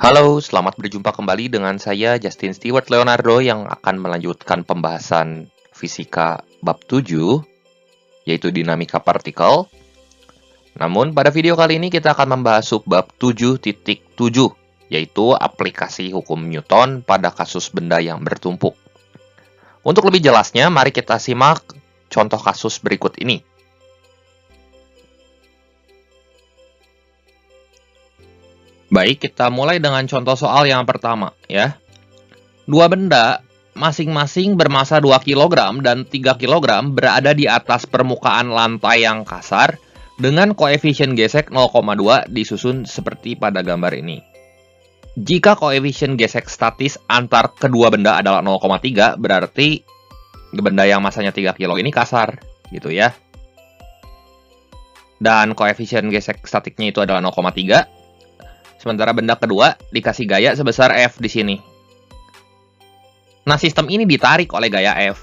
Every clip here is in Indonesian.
Halo, selamat berjumpa kembali dengan saya Justin Stewart Leonardo yang akan melanjutkan pembahasan fisika bab 7, yaitu dinamika partikel. Namun, pada video kali ini kita akan membahas subbab 7.7, yaitu aplikasi hukum Newton pada kasus benda yang bertumpuk. Untuk lebih jelasnya, mari kita simak contoh kasus berikut ini. Baik, kita mulai dengan contoh soal yang pertama ya. Dua benda masing-masing bermasa 2 kg dan 3 kg berada di atas permukaan lantai yang kasar dengan koefisien gesek 0,2 disusun seperti pada gambar ini. Jika koefisien gesek statis antar kedua benda adalah 0,3, berarti benda yang masanya 3 kg ini kasar, gitu ya. Dan koefisien gesek statiknya itu adalah 0,3. Sementara benda kedua dikasih gaya sebesar F di sini. Nah, sistem ini ditarik oleh gaya F.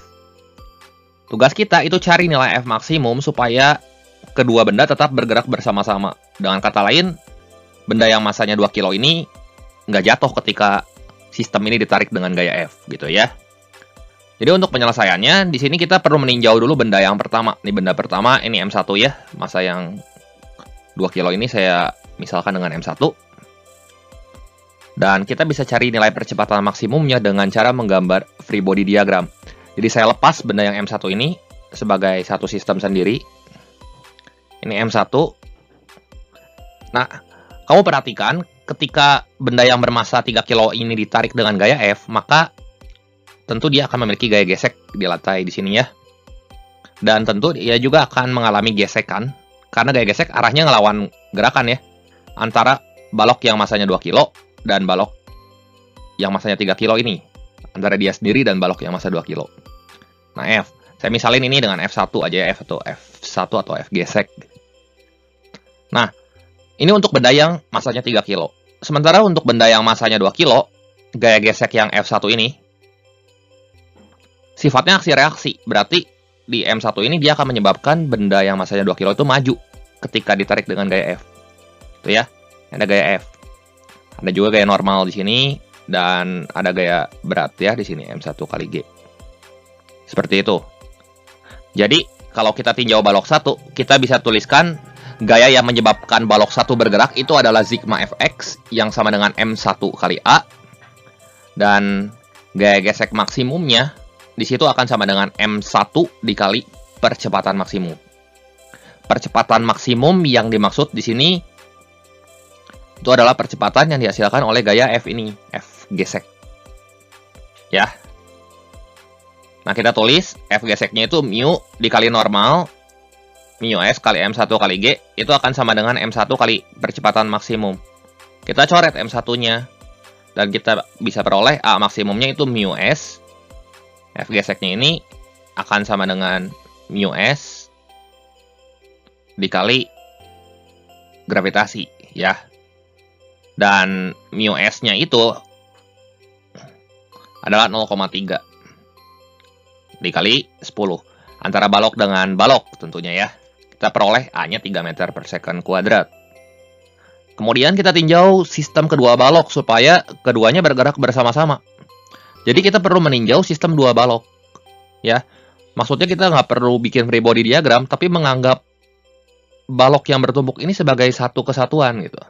Tugas kita itu cari nilai F maksimum supaya kedua benda tetap bergerak bersama-sama. Dengan kata lain, benda yang masanya 2 kilo ini nggak jatuh ketika sistem ini ditarik dengan gaya F, gitu ya. Jadi untuk penyelesaiannya, di sini kita perlu meninjau dulu benda yang pertama. Ini benda pertama, ini M1 ya. Masa yang 2 kilo ini saya misalkan dengan M1. Dan kita bisa cari nilai percepatan maksimumnya dengan cara menggambar free body diagram. Jadi saya lepas benda yang M1 ini sebagai satu sistem sendiri. Ini M1. Nah, kamu perhatikan ketika benda yang bermasa 3 kilo ini ditarik dengan gaya F, maka tentu dia akan memiliki gaya gesek di lantai di sini ya. Dan tentu dia juga akan mengalami gesekan, karena gaya gesek arahnya ngelawan gerakan ya, antara balok yang masanya 2 kilo dan balok yang masanya 3 kilo ini, antara dia sendiri dan balok yang masa 2 kilo. Nah, F. Saya misalin ini dengan F1 aja ya, F1 atau F gesek. Nah, ini untuk benda yang masanya 3 kilo. Sementara untuk benda yang masanya 2 kilo, gaya gesek yang F1 ini sifatnya aksi-reaksi. Berarti di M1 ini dia akan menyebabkan benda yang masanya 2 kilo itu maju ketika ditarik dengan gaya F. Itu ya, ada gaya F. Ada juga gaya normal di sini, dan ada gaya berat ya di sini, M1 kali G. Seperti itu. Jadi, kalau kita tinjau balok 1, kita bisa tuliskan gaya yang menyebabkan balok 1 bergerak itu adalah sigma Fx yang sama dengan M1 kali A. Dan gaya gesek maksimumnya di situ akan sama dengan M1 dikali percepatan maksimum. Percepatan maksimum yang dimaksud di sini itu adalah percepatan yang dihasilkan oleh gaya F ini, F gesek. Ya. Nah, kita tulis F geseknya itu mu dikali normal, mu S kali M1 kali G, itu akan sama dengan M1 kali percepatan maksimum. Kita coret M1-nya, dan kita bisa peroleh A maksimumnya itu mu S. F geseknya ini akan sama dengan mu S dikali gravitasi, ya. Dan mu S-nya itu adalah 0,3 dikali 10. Antara balok dengan balok tentunya ya. Kita peroleh A-nya 3 meter per second kuadrat. Kemudian kita tinjau sistem kedua balok supaya keduanya bergerak bersama-sama. Jadi kita perlu meninjau sistem dua balok. Ya, maksudnya kita nggak perlu bikin free body diagram, tapi menganggap balok yang bertumpuk ini sebagai satu kesatuan gitu.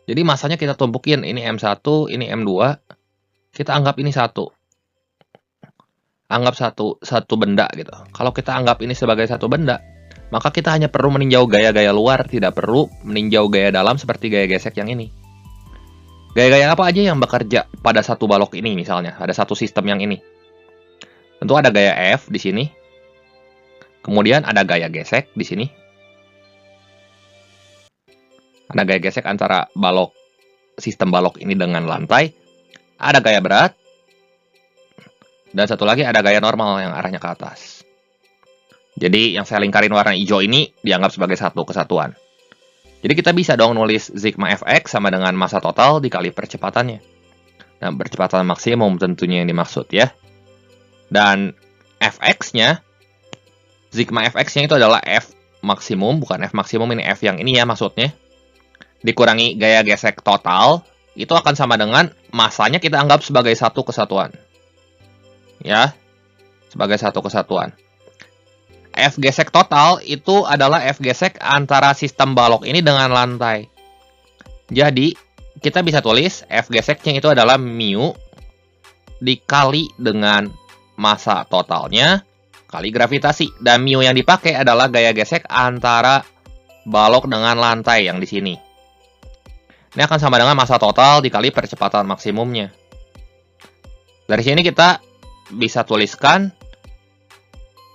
Jadi masanya kita tumpukin, ini M1, ini M2, kita anggap ini satu. Anggap satu benda gitu. Kalau kita anggap ini sebagai satu benda, maka kita hanya perlu meninjau gaya-gaya luar, tidak perlu meninjau gaya dalam seperti gaya gesek yang ini. Gaya-gaya apa aja yang bekerja pada satu balok ini misalnya, ada satu sistem yang ini. Tentu ada gaya F di sini. Kemudian ada gaya gesek di sini. Ada gaya gesek antara balok, sistem balok ini dengan lantai. Ada gaya berat. Dan satu lagi ada gaya normal yang arahnya ke atas. Jadi yang saya lingkarin warna hijau ini dianggap sebagai satu kesatuan. Jadi kita bisa dong nulis sigma Fx sama dengan massa total dikali percepatannya. Nah, percepatan maksimum tentunya yang dimaksud ya. Dan Fx-nya, sigma Fx-nya itu adalah F maksimum, bukan F maksimum, ini F yang ini ya maksudnya. Dikurangi gaya gesek total itu akan sama dengan masanya kita anggap sebagai satu kesatuan. Ya, sebagai satu kesatuan. F gesek total itu adalah F gesek antara sistem balok ini dengan lantai. Jadi, kita bisa tulis F geseknya itu adalah mu dikali dengan massa totalnya kali gravitasi. Dan mu yang dipakai adalah gaya gesek antara balok dengan lantai yang di sini. Ini akan sama dengan massa total dikali percepatan maksimumnya. Dari sini kita bisa tuliskan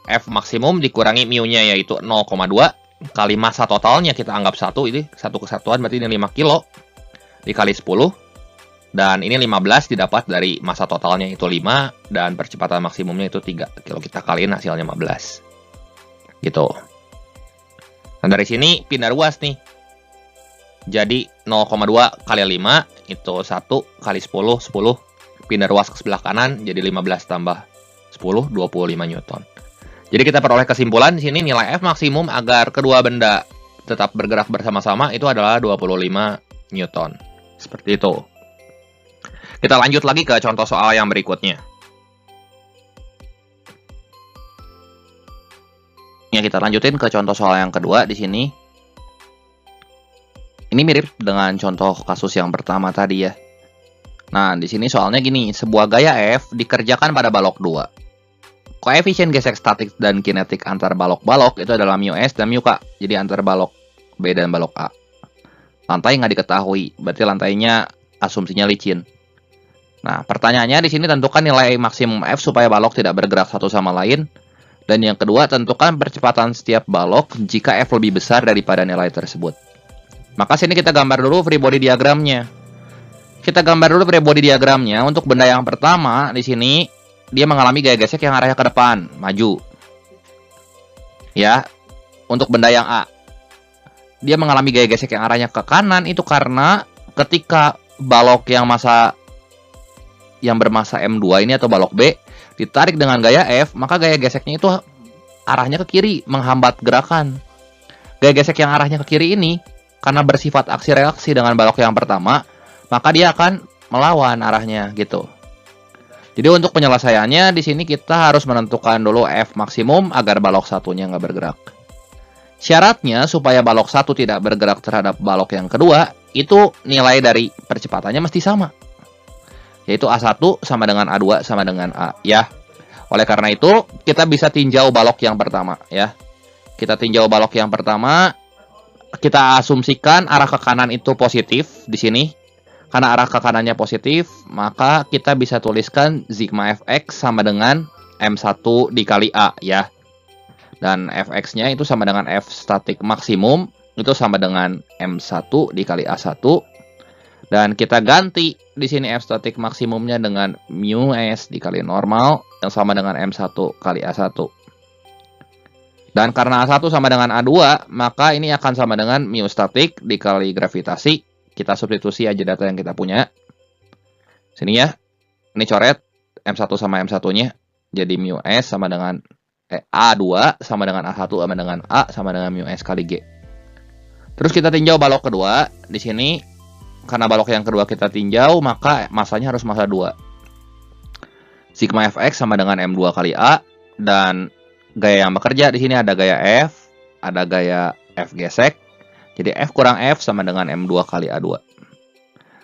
F maksimum dikurangi mu-nya yaitu 0,2 kali massa totalnya kita anggap 1, ini satu kesatuan berarti ini 5 kilo dikali 10. Dan ini 15 didapat dari massa totalnya itu 5 dan percepatan maksimumnya itu 3. Kalau kita kaliin hasilnya 15. Gitu. Nah, dari sini pindah ruas nih. Jadi 0,2 kali 5 itu 1 kali 10, 10. Pindah ruas ke sebelah kanan jadi 15 tambah 10, 25 Newton. Jadi kita peroleh kesimpulan di sini nilai F maksimum agar kedua benda tetap bergerak bersama-sama itu adalah 25 Newton. Seperti itu. Kita lanjut lagi ke contoh soal yang berikutnya. Ya, kita lanjutin ke contoh soal yang kedua di sini. Ini mirip dengan contoh kasus yang pertama tadi ya. Nah, di sini soalnya gini, sebuah gaya F dikerjakan pada balok 2. Koefisien gesek statik dan kinetik antar balok-balok itu adalah mu S dan mu K. Jadi antar balok B dan balok A. Lantai nggak diketahui, berarti lantainya asumsinya licin. Nah, pertanyaannya di sini tentukan nilai maksimum F supaya balok tidak bergerak satu sama lain. Dan yang kedua, tentukan percepatan setiap balok jika F lebih besar daripada nilai tersebut. Maka sini kita gambar dulu free body diagramnya. Kita gambar dulu free body diagramnya. Untuk benda yang pertama di sini dia mengalami gaya gesek yang arahnya ke depan, maju. Ya. Untuk benda yang A, dia mengalami gaya gesek yang arahnya ke kanan itu karena ketika balok yang bermassa M2 ini atau balok B ditarik dengan gaya F, maka gaya geseknya itu arahnya ke kiri, menghambat gerakan. Gaya gesek yang arahnya ke kiri ini karena bersifat aksi reaksi dengan balok yang pertama, maka dia akan melawan arahnya gitu. Jadi untuk penyelesaiannya di sini kita harus menentukan dulu F maksimum agar balok satunya nggak bergerak. Syaratnya supaya balok satu tidak bergerak terhadap balok yang kedua, itu nilai dari percepatannya mesti sama. Yaitu A1 sama dengan A2 sama dengan A ya. Oleh karena itu kita bisa tinjau balok yang pertama ya. Kita tinjau balok yang pertama. Kita asumsikan arah ke kanan itu positif di sini. Karena arah ke kanannya positif, maka kita bisa tuliskan sigma fx sama dengan M1 dikali A ya. Dan fx-nya itu sama dengan F statik maksimum itu sama dengan M1 dikali A1. Dan kita ganti di sini F statik maksimumnya dengan mu S dikali normal yang sama dengan M1 kali A1. Dan karena A1 sama dengan A2, maka ini akan sama dengan mu statik dikali gravitasi. Kita substitusi aja data yang kita punya. Sini ya. Ini coret M1 sama M1-nya. Jadi mu S sama dengan A2 sama dengan A1 sama dengan A sama dengan mu S kali G. Terus kita tinjau balok kedua. Di sini, karena balok yang kedua kita tinjau, maka massanya harus massa 2. Sigma Fx sama dengan M2 kali A. Dan gaya yang bekerja di sini ada gaya F, ada gaya F gesek. Jadi F kurang F sama dengan M2 kali A2.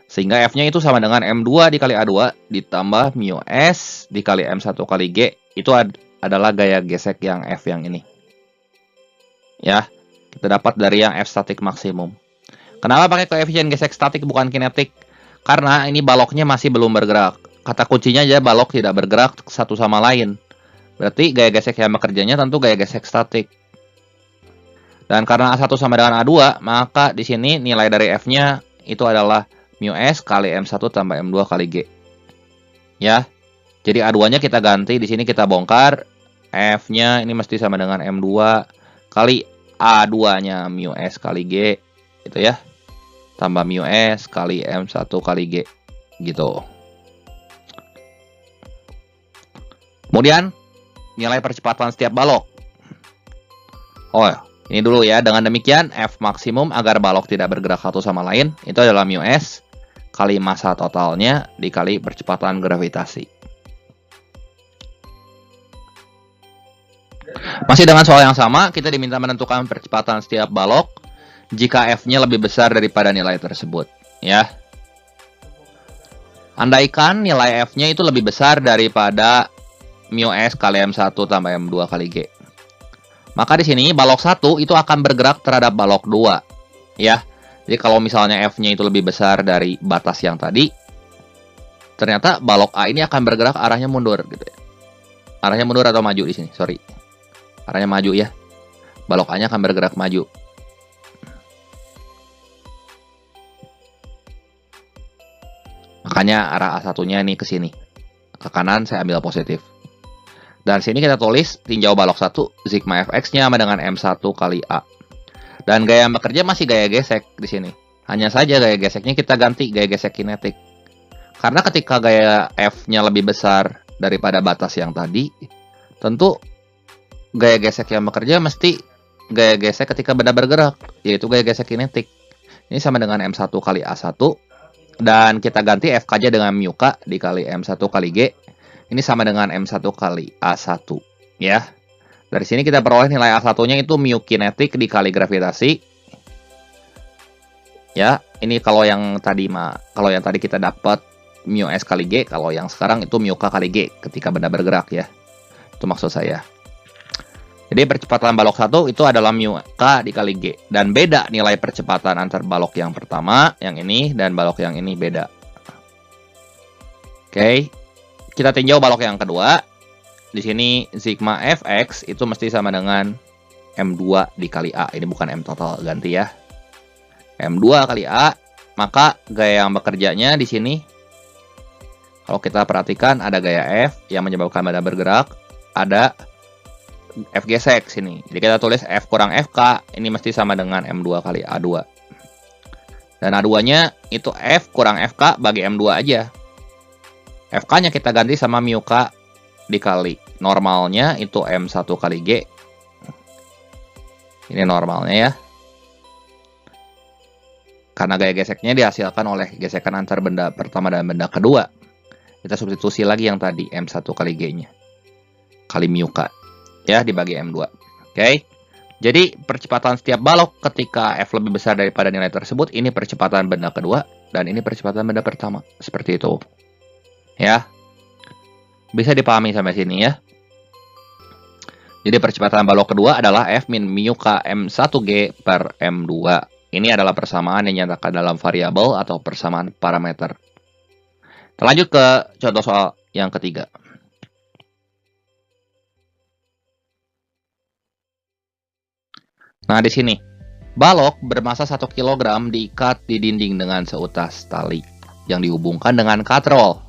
Sehingga F-nya itu sama dengan M2 dikali A2 ditambah mu S dikali M1 kali G. Itu adalah gaya gesek yang F yang ini. Ya, kita dapat dari yang F statik maksimum. Kenapa pakai koefisien gesek statik bukan kinetik? Karena ini baloknya masih belum bergerak. Kata kuncinya aja balok tidak bergerak satu sama lain. Berarti gaya gesek yang bekerjanya tentu gaya gesek statik. Dan karena A1 sama dengan A2, maka di sini nilai dari F-nya itu adalah mu S kali M1 tambah M2 kali G. Ya. Jadi A2-nya kita ganti, di sini kita bongkar. F-nya ini mesti sama dengan M2 kali A2-nya mu S kali G. Gitu ya. Tambah mu S kali M1 kali G. Gitu. Kemudian nilai percepatan setiap balok. Oh, ini dulu ya. Dengan demikian, F maksimum agar balok tidak bergerak satu sama lain, itu adalah mu S kali massa totalnya dikali percepatan gravitasi. Masih dengan soal yang sama, kita diminta menentukan percepatan setiap balok jika F-nya lebih besar daripada nilai tersebut, ya. Andaikan nilai F-nya itu lebih besar daripada mu S kali M1 tambah M2 kali G. Maka di sini balok 1 itu akan bergerak terhadap balok 2, ya. Jadi kalau misalnya F-nya itu lebih besar dari batas yang tadi, ternyata balok A ini akan bergerak arahnya mundur gitu ya. Arahnya mundur atau maju di sini, sorry. Arahnya maju ya. Balok A-nya akan bergerak maju. Makanya arah A1-nya ini ke sini. Ke kanan saya ambil positif. Dan sini kita tulis tinjau balok 1, sigma Fx-nya sama dengan M1 kali A. Dan gaya bekerja masih gaya gesek di sini. Hanya saja gaya geseknya kita ganti gaya gesek kinetik. Karena ketika gaya F-nya lebih besar daripada batas yang tadi, tentu gaya gesek yang bekerja mesti gaya gesek ketika benda bergerak, yaitu gaya gesek kinetik. Ini sama dengan M1 kali A1. Dan kita ganti FK-nya dengan mu K dikali M1 kali G. Ini sama dengan M1 kali A1. Ya. Dari sini kita peroleh nilai A1-nya itu mu kinetik dikali gravitasi. Ya, ini kalau yang tadi kita dapat mu S kali G, kalau yang sekarang itu mu K kali G ketika benda bergerak ya. Itu maksud saya. Jadi percepatan balok 1 itu adalah mu K dikali G. Dan beda nilai percepatan antar balok yang pertama, yang ini, dan balok yang ini beda. Oke. Kita tinjau balok yang kedua. Di sini sigma Fx itu mesti sama dengan M2 dikali A. Ini bukan M total, ganti ya. M2 kali A. Maka gaya yang bekerjanya di sini, kalau kita perhatikan ada gaya F yang menyebabkan benda bergerak. Ada F gesek sini. Jadi kita tulis F kurang FK ini mesti sama dengan M2 kali A2. Dan A2-nya itu F kurang FK bagi M2 aja. FK-nya kita ganti sama mu K dikali normalnya itu M1 kali G. Ini normalnya ya. Karena gaya geseknya dihasilkan oleh gesekan antar benda pertama dan benda kedua. Kita substitusi lagi yang tadi M1 kali G-nya. Kali mu K. Ya, dibagi M2. Oke. Jadi, percepatan setiap balok ketika F lebih besar daripada nilai tersebut, ini percepatan benda kedua, dan ini percepatan benda pertama. Seperti itu. Ya. Bisa dipahami sampai sini ya. Jadi, percepatan balok kedua adalah F min mu K M1G per M2. Ini adalah persamaan yang dinyatakan dalam variabel atau persamaan parameter. Kita lanjut ke contoh soal yang ketiga. Nah, di sini, balok bermasa 1 kg diikat di dinding dengan seutas tali yang dihubungkan dengan katrol.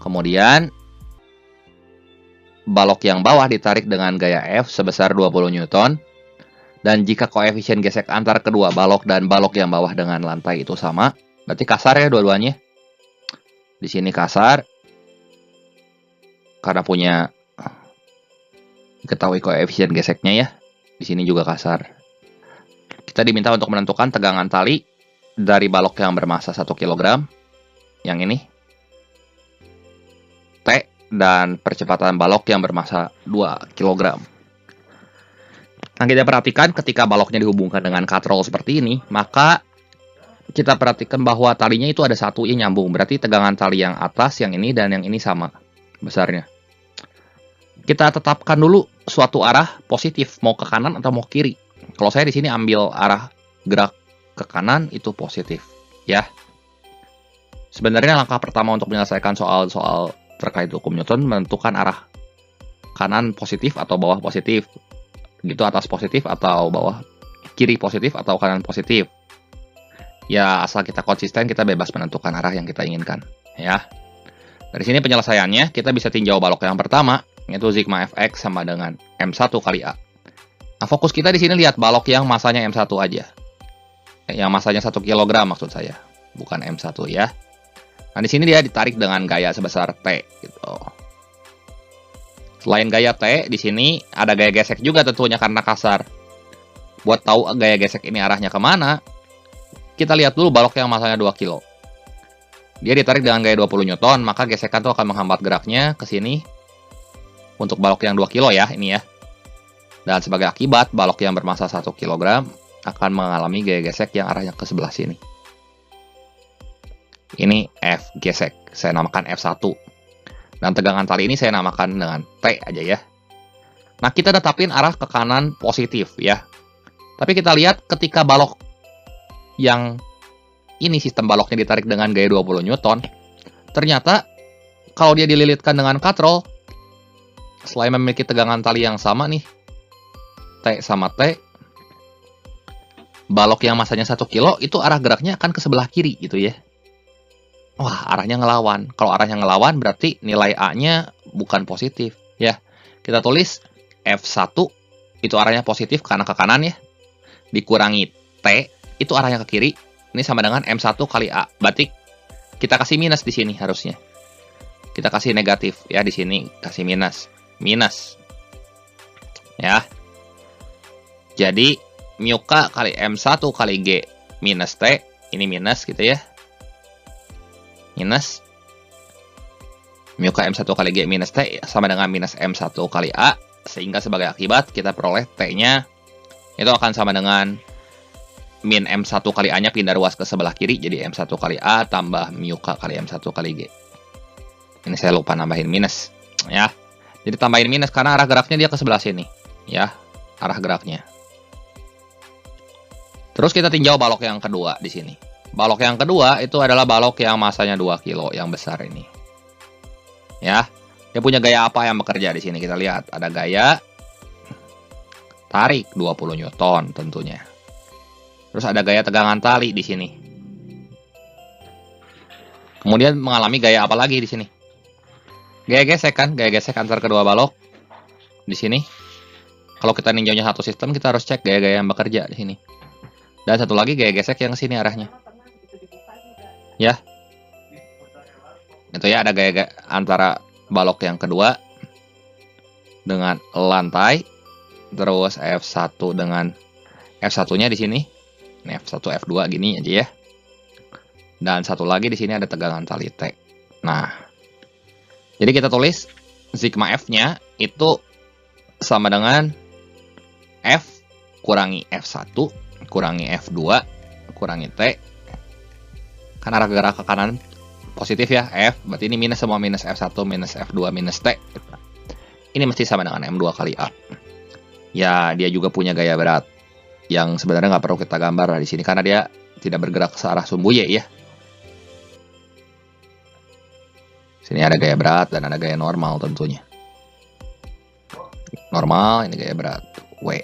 Kemudian, balok yang bawah ditarik dengan gaya F sebesar 20 Newton. Dan jika koefisien gesek antar kedua balok dan balok yang bawah dengan lantai itu sama, berarti kasar ya dua-duanya. Di sini kasar, karena punya diketahui koefisien geseknya ya. Di sini juga kasar. Kita diminta untuk menentukan tegangan tali dari balok yang bermasa 1 kg. Yang ini. T. Dan percepatan balok yang bermasa 2 kg. Nah, kita perhatikan ketika baloknya dihubungkan dengan katrol seperti ini, maka kita perhatikan bahwa talinya itu ada satu yang nyambung. Berarti tegangan tali yang atas, yang ini, dan yang ini sama besarnya. Kita tetapkan dulu suatu arah positif, mau ke kanan atau mau ke kiri. Kalau saya di sini ambil arah gerak ke kanan itu positif, ya. Sebenarnya langkah pertama untuk menyelesaikan soal-soal terkait hukum Newton menentukan arah kanan positif atau bawah positif. Gitu, atas positif atau bawah, kiri positif atau kanan positif. Ya, asal kita konsisten, kita bebas menentukan arah yang kita inginkan, ya. Dari sini penyelesaiannya, kita bisa tinjau balok yang pertama, yaitu sigma Fx sama dengan M1 kali A. Nah, fokus kita di sini lihat balok yang masanya M1 aja. Yang masanya 1 kg maksud saya, bukan M1 ya. Nah, di sini dia ditarik dengan gaya sebesar T gitu. Selain gaya T, di sini ada gaya gesek juga tentunya karena kasar. Buat tahu gaya gesek ini arahnya kemana, kita lihat dulu balok yang masanya 2 kilo. Dia ditarik dengan gaya 20 Newton, maka gesekan itu akan menghambat geraknya ke sini. Untuk balok yang 2 kilo ya, ini ya. Dan sebagai akibat, balok yang bermasa 1 kg akan mengalami gaya gesek yang arahnya ke sebelah sini. Ini F gesek, saya namakan F1. Dan tegangan tali ini saya namakan dengan T aja ya. Nah, kita tetapin arah ke kanan positif ya. Tapi kita lihat ketika balok yang ini sistem baloknya ditarik dengan gaya 20 Newton, ternyata kalau dia dililitkan dengan katrol, selain memiliki tegangan tali yang sama nih, T sama T, balok yang masanya 1 kilo itu arah geraknya akan ke sebelah kiri gitu ya. Wah, arahnya ngelawan. Kalau arahnya ngelawan berarti nilai A-nya bukan positif ya. Kita tulis F1 itu arahnya positif karena ke kanan ya. Dikurangi T itu arahnya ke kiri. Ini sama dengan M1 kali A. Berarti kita kasih minus di sini harusnya. Kita kasih negatif ya, di sini kasih minus. Minus. Ya. Jadi mu K kali M1 kali G minus T, ini minus gitu ya. Minus mu K M1 kali G minus T sama dengan minus M1 kali A, sehingga sebagai akibat kita peroleh T-nya itu akan sama dengan min M1 kali A-nya pindah ruas ke sebelah kiri, jadi M1 kali A tambah mu K kali M1 kali G. Ini saya lupa nambahin minus ya. Jadi tambahin minus karena arah geraknya dia ke sebelah sini ya, arah geraknya. Terus kita tinjau balok yang kedua di sini. Balok yang kedua itu adalah balok yang masanya 2 kilo yang besar ini. Ya. Dia punya gaya apa yang bekerja di sini? Kita lihat ada gaya tarik 20 Newton tentunya. Terus ada gaya tegangan tali di sini. Kemudian mengalami gaya apa lagi di sini? Gaya gesek kan? Gaya gesek antar kedua balok di sini. Kalau kita ninjaunya satu sistem, kita harus cek gaya-gaya yang bekerja di sini. Dan satu lagi gaya gesek yang ke sini arahnya. Ya. Itu ya, ada gaya antara balok yang kedua dengan lantai, terus F1 dengan F1-nya di sini. Ini F1 F2 gini aja ya. Dan satu lagi di sini ada tegangan tali T. Nah. Jadi kita tulis sigma F-nya itu sama dengan F kurangi F1 kurangi F2 kurangi T. Kan arah gerak ke kanan positif ya, F. Berarti ini minus semua, minus F1 minus F2 minus T. Ini mesti sama dengan M2 kali A. Ya, dia juga punya gaya berat yang sebenarnya nggak perlu kita gambar di sini karena dia tidak bergerak ke arah sumbu Y ya. Sini ada gaya berat dan ada gaya normal tentunya. Normal, ini gaya berat W.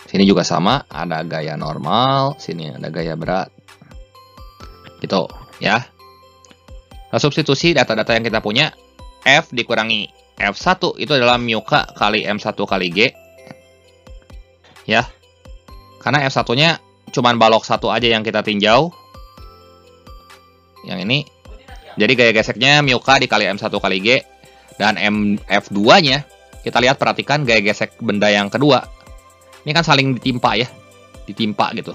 Sini juga sama, ada gaya normal, sini ada gaya berat. Gitu ya. Nah, substitusi data-data yang kita punya, F dikurangi F1 itu adalah mu K kali M1 kali G. Ya. Karena F1-nya cuman balok satu aja yang kita tinjau. Yang ini. Jadi gaya geseknya mu K dikali M1 kali G. Dan F2-nya, kita lihat, perhatikan gaya gesek benda yang kedua. Ini kan saling ditimpa ya. Ditimpa gitu.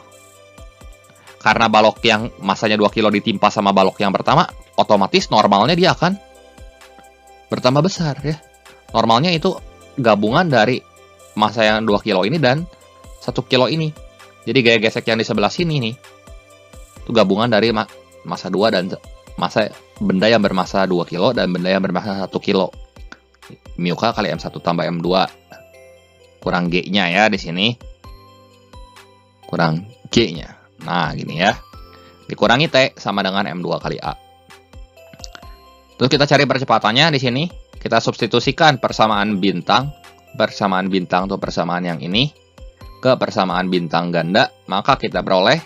Karena balok yang masanya 2 kilo ditimpa sama balok yang pertama, otomatis normalnya dia akan bertambah besar ya. Normalnya itu gabungan dari masa yang 2 kilo ini dan 1 kilo ini. Jadi gaya gesek yang di sebelah sini nih, itu gabungan dari masa 2 dan masa benda yang bermasa 2 kilo dan benda yang bermasa 1 kilo. Mu K kali M1 tambah M2 kurang G-nya ya di sini. Kurang G-nya. Nah, gini ya. Dikurangi T sama dengan M2 kali A. Terus kita cari percepatannya di sini. Kita substitusikan persamaan bintang. Persamaan bintang atau persamaan yang ini ke persamaan bintang ganda. Maka kita peroleh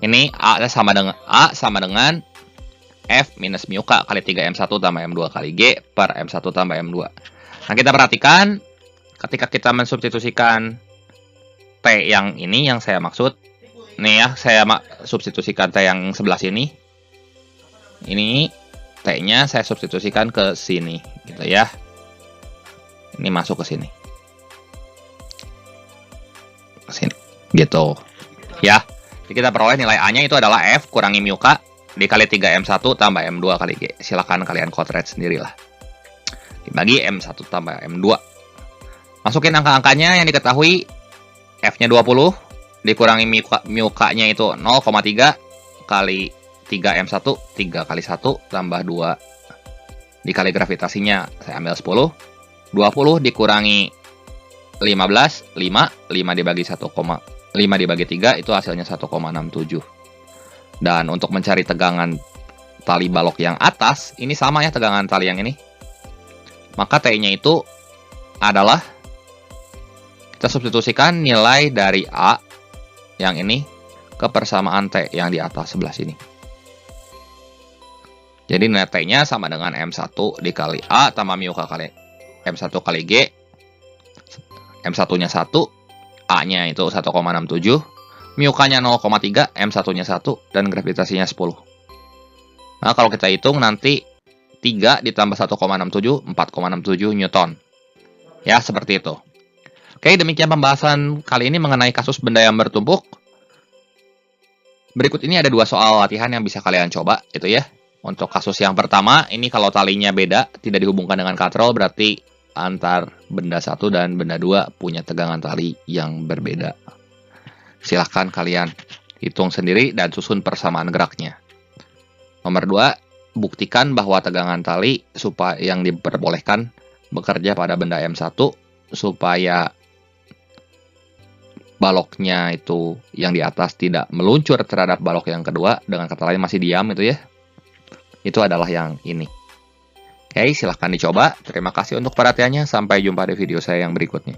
ini A sama dengan F minus mu K kali 3M1 tambah M2 kali G per M1 tambah M2. Nah, kita perhatikan ketika kita mensubstitusikan T yang ini yang saya maksud. Nih ya, saya substitusikan T yang sebelah sini. Ini T-nya saya substitusikan ke sini, gitu ya. Ini masuk ke sini. Ke sini, gitu. Ya. Jadi kita peroleh nilai A-nya itu adalah F kurangi mu K dikali 3M1 tambah M2 kali G. Silahkan kalian kodret sendirilah. Dibagi M1 tambah M2. Masukin angka-angkanya yang diketahui. F-nya 20 dikurangi mu K-nya itu 0,3 kali 3M1, 3 kali 1 tambah 2 dikali gravitasinya saya ambil 10. 20 dikurangi 15, 5 dibagi 5 dibagi 3 itu hasilnya 1,67. Dan untuk mencari tegangan tali balok yang atas, ini sama ya tegangan tali yang ini. Maka T-nya itu adalah, kita substitusikan nilai dari A yang ini ke persamaan T yang di atas sebelah sini. Jadi nilai T-nya sama dengan M1 dikali A tambah mu K kali M1 kali G. M1-nya 1, A-nya itu 1,67, mu K-nya 0,3, M1-nya 1, dan gravitasinya 10. Nah, kalau kita hitung nanti 3 ditambah 1,67, 4,67 Newton. Ya, seperti itu. Oke, demikian pembahasan kali ini mengenai kasus benda yang bertumpuk. Berikut ini ada 2 soal latihan yang bisa kalian coba, gitu ya. Untuk kasus yang pertama, ini kalau talinya beda, tidak dihubungkan dengan katrol, berarti antar benda 1 dan benda 2 punya tegangan tali yang berbeda. Silahkan kalian hitung sendiri dan susun persamaan geraknya. Nomor 2, buktikan bahwa tegangan tali supaya yang diperbolehkan bekerja pada benda M1 supaya baloknya itu yang di atas tidak meluncur terhadap balok yang kedua, dengan kata lain masih diam itu ya. Itu adalah yang ini. Oke, silahkan dicoba. Terima kasih untuk perhatiannya. Sampai jumpa di video saya yang berikutnya.